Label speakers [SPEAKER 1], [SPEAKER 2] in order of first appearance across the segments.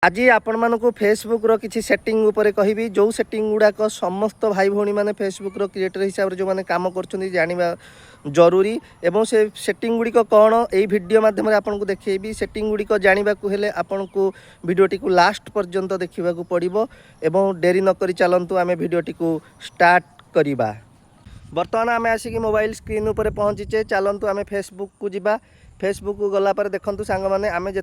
[SPEAKER 1] आज आपण मानक फेसबुक रो किसी सेटिंग उपरे कहबी जो सेटिंग गुड़ाक समस्त भाई भौणी मैंने फेसबुक रो क्रिएटर हिसाब से जो मैंने काम कर जाना जरूरी एवं से सेटिंग गुड़िक कौन यही वीडियो माध्यम आपको देखी सेटिंग गुड़िक जानवा हेले आपन को वीडियोटी को लास्ट पर्यंत देखा पड़ो एवं डेरी नक चलतु आम वीडियोटी को स्टार्ट करवा। बर्तमान आम आसिक मोबाइल स्क्रीन उपर पहुँचीचे चलतु आम फेसबुक को जीवा। फेसबुक को गलापर देखु सांग मैंने आम जो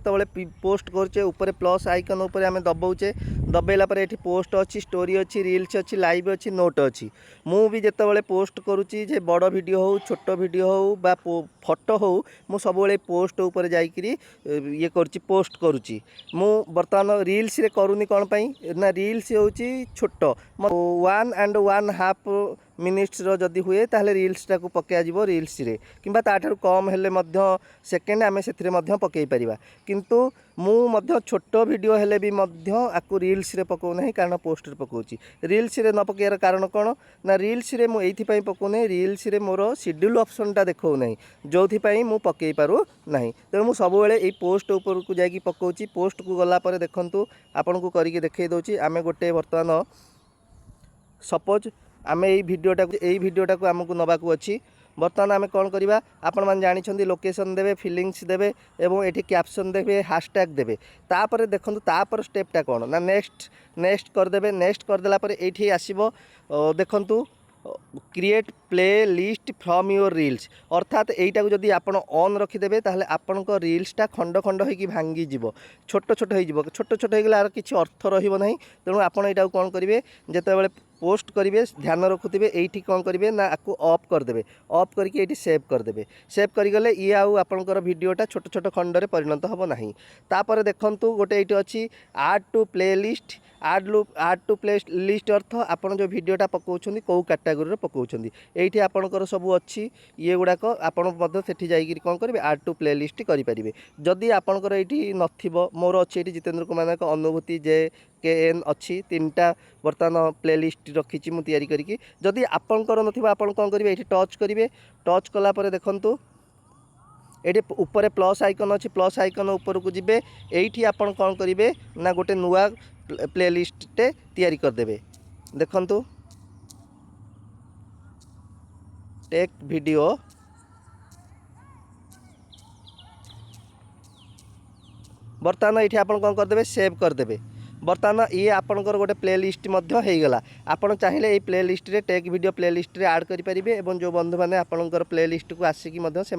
[SPEAKER 1] पोस्ट करुचे ऊपर प्लस आइकन उपर आम दबाऊचे दबाइला ये पोस्ट अच्छी स्टोरी अच्छी रील्स अच्छी लाइव अच्छी नोट अच्छी मु भी जिते पोस्ट करुच्ची जे बड़ वीडियो हो छोट वीडियो हो बा फोटो हो मु सब पोस्ट उपर जाइकरी ये करुच्ची पोस्ट करुच्ची मु बर्तमान रील्स रे करूनी कौन पाई ना रील्स होची छोट 1.5 मिनिट्स जदि हुए ताहले रील्स टाक पकड़ जीव रील्स रे किंबा ताठार कम हेले मध्य सेकेंड आम से पकई पारिबा किंतु मु छोट वीडियो हेले भी आपको रील्स रे पकाऊ ना कारण पोस्ट रे पकाउची रील्स रे न पकेयर कारण कौन ना रील्स रे मु एइथि पकाउने रील्स रे मोर शेड्यूल ऑप्शन टा देखौ नै जोथि पई मु पकई पारु नाही तेणु मु सब बेले एई पोस्ट ऊपर को जाई पकाउची पोस्ट को गला पर देखंतु आपन को करिके देखै दोची आमे गोटे वर्तमान सपोज आम यही भिडियोटा को आमको नबाकू अच्छी बर्तमान आम कौन करवा आपण मैंने जानी लोकेशन देवे फिलिंग्स देवे एवं ये कैप्शन देवे हैशटैग देवे तापर देखो तापर स्टेपटा कौन ना नेक्स्ट करदे नेक्स्ट करदेला ये आसब देखु create play list from your reels अर्थात यहीटा को जदि आप ऑन रखिदेवे ताहले आपण रील्सटा खंड खंड होगी भांगी जीव छोट छोट हो गला किसी अर्थ रहिबो नहीं तेणु आप कौन करेंगे जिते पोस्ट करेंगे ध्यान रखुवे ये कौन करेंगे ना आपको ऑफ करदे ऑफ करके ये सेव करदे सेव करगले ये आपंकर भिडटा छोट छोट खंड में परिणत हम ना तापर देखूँ गोटे ये अच्छी add to playlist add to playlist अर्थ आपड़ जो भिडटा पकाउछन्ती कौ कैटेगोरी पकाउछन्ती ये आपंकर सब अच्छी ये गुड़ाक आपड़ से जाइए कौन करेंगे आड टू प्ले लिस्ट करेंगे जदि आपंकर ये नथिबो मोर अच्छी ये जितेंद्र कुमार का अनुभूति JKN अच्छी 3टा बर्तमान प्ले लिस्ट रखी मुझे तैयारी करी जदि आपंकर नथिबो आपन कौन करेंगे ये टच करेंगे टच कलापर देखंतु ये ऊपर प्लस आइकन अच्छी प्लस आइकन ऊपर को जीवे ये आपन कौन करेंगे ना गोटे नुआ प्ले लिस्टे तैयारी करदे देखंतु टेक वीडियो बर्तमान ये आप कौन करदे सेव करदे बर्तमान ये आपंकर गोटे प्ले लिस्ट हो गला आपड़ चाहिए ये प्ले लिस्ट रे टेक वीडियो प्ले लिस्ट रे ऐड करेंगे और जो बंधु मैंने आपंकर प्ले लिस्ट को आसिकी से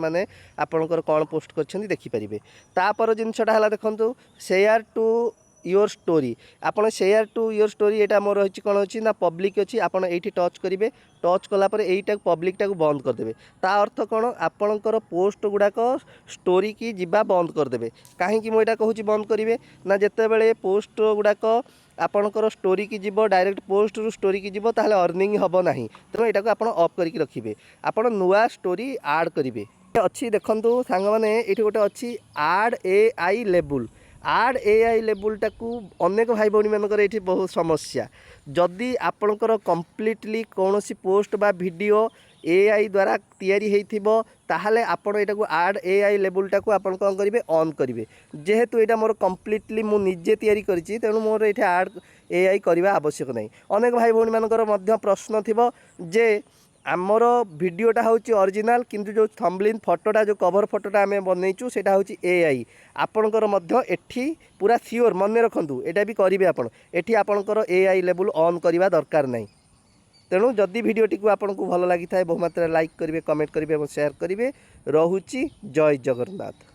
[SPEAKER 1] आपंकर कौन पोस्ट कर देखिपारे तापर जिनसटा है देखो शेयर टू योर स्टोरी आपड़ शेयर टू योर स्टोरी यहाँ मोर रही कौन अच्छी ना पब्लिक अच्छी आपड़ ये टच करेंगे टच कलापर यहीटा पब्लिकटा को बंद करदे ता अर्थ कौन आपणकर पोस्ट गुड़ाक स्टोरी की जीवा बंद करदे कहीं मुझे कहूँ बंद करेंगे ना जिते पोस्ट गुड़ाक आपणकर स्टोरी की जीव डायरेक्ट पोस्ट रु स्टोरी की जीव ताहले अर्निंग हम ना तेणु यहाँ को आप ऑफ करके रखिए आप नुआ स्टोरी ऐड करेंगे अच्छी देखु सांग मैंने ये गोटे अच्छी आड AI लेबुल आड AI लेबुलटा को अनेक भाई भौणी मानकर ये बहुत समस्या जदि आपणकर कम्प्लीटली कौन सी पोस्ट बा वीडियो AI द्वारा तैयारी होइथिबो ताहले आपण एटा को आड AI लेबुलटा को आपण कौन करेंगे ऑन करेंगे जेहेतु यहाँ मोर कम्प्लीटली मु निजे तैयारी करिछि तेणु मोर ये आड AI करवा आवश्यक नहीं अनेक भाई भौणी मानकर मध्य प्रश्न थिबो जे आमर भिडटा हूँ ओरिजिनल किंतु जो थंबनेल फोटोटा जो कवर फोटोटा आम बनईचु सेटा हूँ AI आपणकर मध्य एठी पूरा सियोर मन रखु एटा भी करेंगे आपड़ एठी आपणकर AI लेबुल ऑन करवा दरकार नहीं तेणु जदि भिडटी को आपन को भल लगी था बहु मात्रा लाइक करेंगे कमेंट करेंगे और शेयर करेंगे। रोची जय जगन्नाथ।